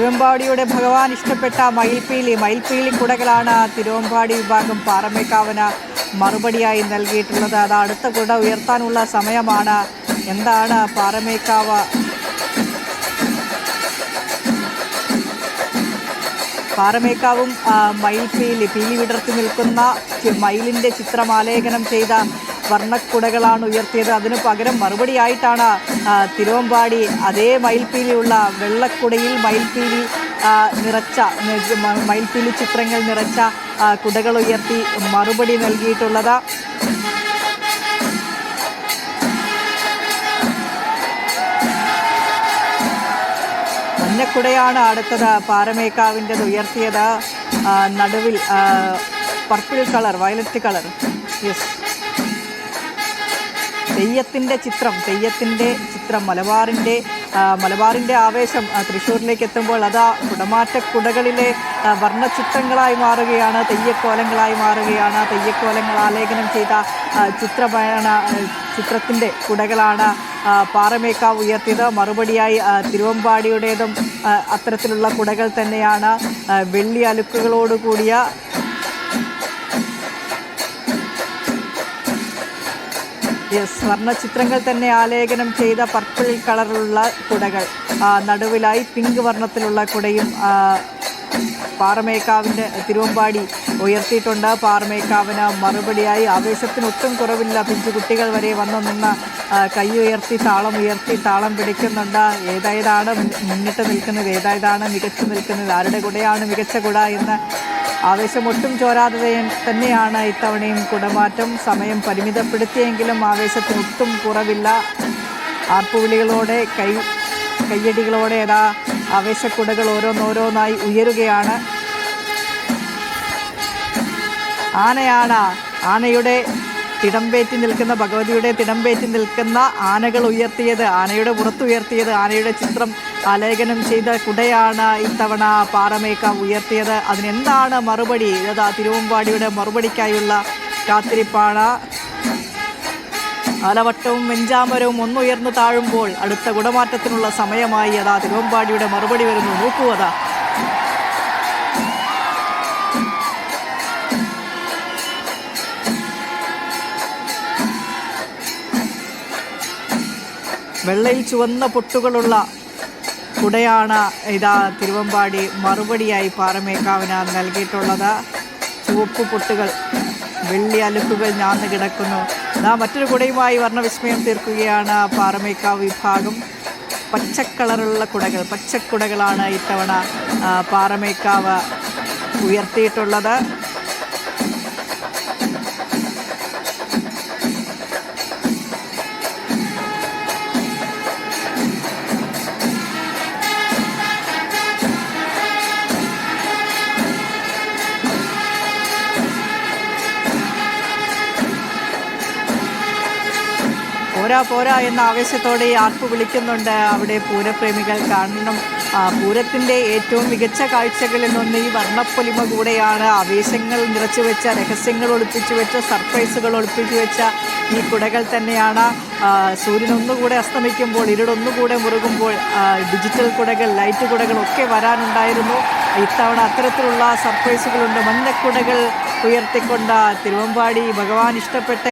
തിരുവമ്പാടിയുടെ ഭഗവാൻ ഇഷ്ടപ്പെട്ട മയിൽപ്പീലി കുടകളാണ് തിരുവമ്പാടി വിഭാഗം പാറമേക്കാവിന് മറുപടിയായി നൽകിയിട്ടുള്ളത്. അത് അടുത്ത കുട ഉയർത്താനുള്ള സമയമാണ്. എന്താണ് പാറമേക്കാവും പീലി വിടർത്തി നിൽക്കുന്ന മയിലിൻ്റെ ചിത്രം ആലേഖനം ചെയ്ത വർണ്ണക്കുടകളാണ് ഉയർത്തിയത്. അതിനു പകരം മറുപടിയായിട്ടാണ് തിരുവമ്പാടി അതേ മയിൽപ്പീലിയുള്ള വെള്ളക്കുടയിൽ മയിൽപ്പീലി ചിത്രങ്ങൾ നിറച്ച കുടകൾ ഉയർത്തി മറുപടി നൽകിയിട്ടുള്ളത്. മഞ്ഞക്കുടയാണ് അടുത്തത് പാറമേക്കാവിൻ്റെത് ഉയർത്തിയത്. നടുവിൽ purple colour, violet colour. Yes, തെയ്യത്തിൻ്റെ ചിത്രം മലബാറിൻ്റെ ആവേശം തൃശ്ശൂരിലേക്ക് എത്തുമ്പോൾ അതാ കുടമാറ്റക്കുടകളിലെ വർണ്ണചിത്രങ്ങളായി മാറുകയാണ്, തെയ്യക്കോലങ്ങളായി മാറുകയാണ്. തെയ്യക്കോലങ്ങൾ ആലേഖനം ചെയ്ത ചിത്രത്തിൻ്റെ കുടകളാണ് പാറമേക്കാവ് ഉയർത്തിയത്. മറുപടിയായി തിരുവമ്പാടിയുടേതും അത്തരത്തിലുള്ള കുടകൾ തന്നെയാണ്. വെള്ളി അലുക്കുകളോടുകൂടിയ വർണ്ണചിത്രങ്ങൾ തന്നെ ആലേഖനം ചെയ്ത പർപ്പിൾ കളറിലുള്ള കുടകൾ, നടുവിലായി പിങ്ക് വർണ്ണത്തിലുള്ള കുടയും തിരുവമ്പാടി ഉയർത്തിയിട്ടുണ്ട്. പാറമേക്കാവിന് മറുപടിയായി ആവേശത്തിനൊട്ടും കുറവില്ല. പിഞ്ചുകുട്ടികൾ വരെ വന്നു നിന്ന് കൈ ഉയർത്തി താളം പിടിക്കുന്നുണ്ട്. ഏതായതാണ് മുന്നിട്ട് നിൽക്കുന്നത്, ഏതായതാണ് മികച്ചു നിൽക്കുന്നത്, ആരുടെ കുടയാണ് മികച്ച കുട എന്ന് ആവേശമൊട്ടും ചോരാതെ തന്നെയാണ് ഇത്തവണയും കുടമാറ്റം. സമയം പരിമിതപ്പെടുത്തിയെങ്കിലും ആവേശത്തിനൊട്ടും കുറവില്ല. ആർപ്പുവിളികളോടെ കയ്യടികളോടെ ആവേശക്കുടകൾ ഓരോന്നോരോന്നായി ഉയരുകയാണ്. ആനയുടെ തിടമ്പേറ്റി നിൽക്കുന്ന ഭഗവതിയുടെ തിടമ്പേറ്റി നിൽക്കുന്ന ആനകൾ ഉയർത്തിയത്, ആനയുടെ പുറത്തുയർത്തിയത്, ആനയുടെ ചിത്രം ആലേഖനം ചെയ്ത കുടയാണ് ഇത്തവണ പാറമേക്കാവ് ഉയർത്തിയത്. അതിനെന്താണ് മറുപടി? തിരുവമ്പാടിയുടെ മറുപടിക്കായുള്ള കാത്തിരിപ്പാണ്. ആലവട്ടവും വെഞ്ചാമരവും ഒന്നുയർന്നു താഴുമ്പോൾ അടുത്ത കുടമാറ്റത്തിനുള്ള സമയമായി. തിരുവമ്പാടിയുടെ മറുപടി വരുന്നു. നോക്കൂ, വെള്ളയിൽ ചുവന്ന പൊട്ടുകളുള്ള കുടയാണ് തിരുവമ്പാടി മറുപടിയായി പാറമേക്കാവിന് നൽകിയിട്ടുള്ളത്. ചുവപ്പ് പൊട്ടുകൾ, വെള്ളി അലുക്കുകൾ ഞാന്ന് കിടക്കുന്നു. മറ്റൊരു കുടയുമായി വർണ്ണവിസ്മയം തീർക്കുകയാണ് പാറമേക്കാവ് വിഭാഗം. പച്ചക്കുടകളാണ് ഇത്തവണ പാറമേക്കാവ് ഉയർത്തിയിട്ടുള്ളത്. പോരാ എന്ന ആവേശത്തോടെ ആർപ്പ് വിളിക്കുന്നുണ്ട് അവിടെ പൂരപ്രേമികൾ. കാരണം പൂരത്തിൻ്റെ ഏറ്റവും മികച്ച കാഴ്ചകളിൽ നിന്ന് ഈ വർണ്ണപ്പൊലിമ കൂടെയാണ്. ആവേശങ്ങൾ നിറച്ചു വെച്ച, രഹസ്യങ്ങൾ ഒളിപ്പിച്ചു വെച്ച, സർപ്രൈസുകൾ ഒളിപ്പിച്ചു വെച്ച ഈ കുടകൾ തന്നെയാണ്. സൂര്യൻ ഒന്നുകൂടെ അസ്തമിക്കുമ്പോൾ, ഇരുടൊന്നുകൂടെ മുറുകുമ്പോൾ ഡിജിറ്റൽ കുടകൾ, ലൈറ്റ് കുടകൾ ഒക്കെ വരാനുണ്ടായിരുന്നു. ഇത്തവണ അത്തരത്തിലുള്ള സർപ്രൈസുകളുണ്ട്. മഞ്ഞക്കുടകൾ ഉയർത്തിക്കൊണ്ട് തിരുവമ്പാടി ഭഗവാൻ ഇഷ്ടപ്പെട്ട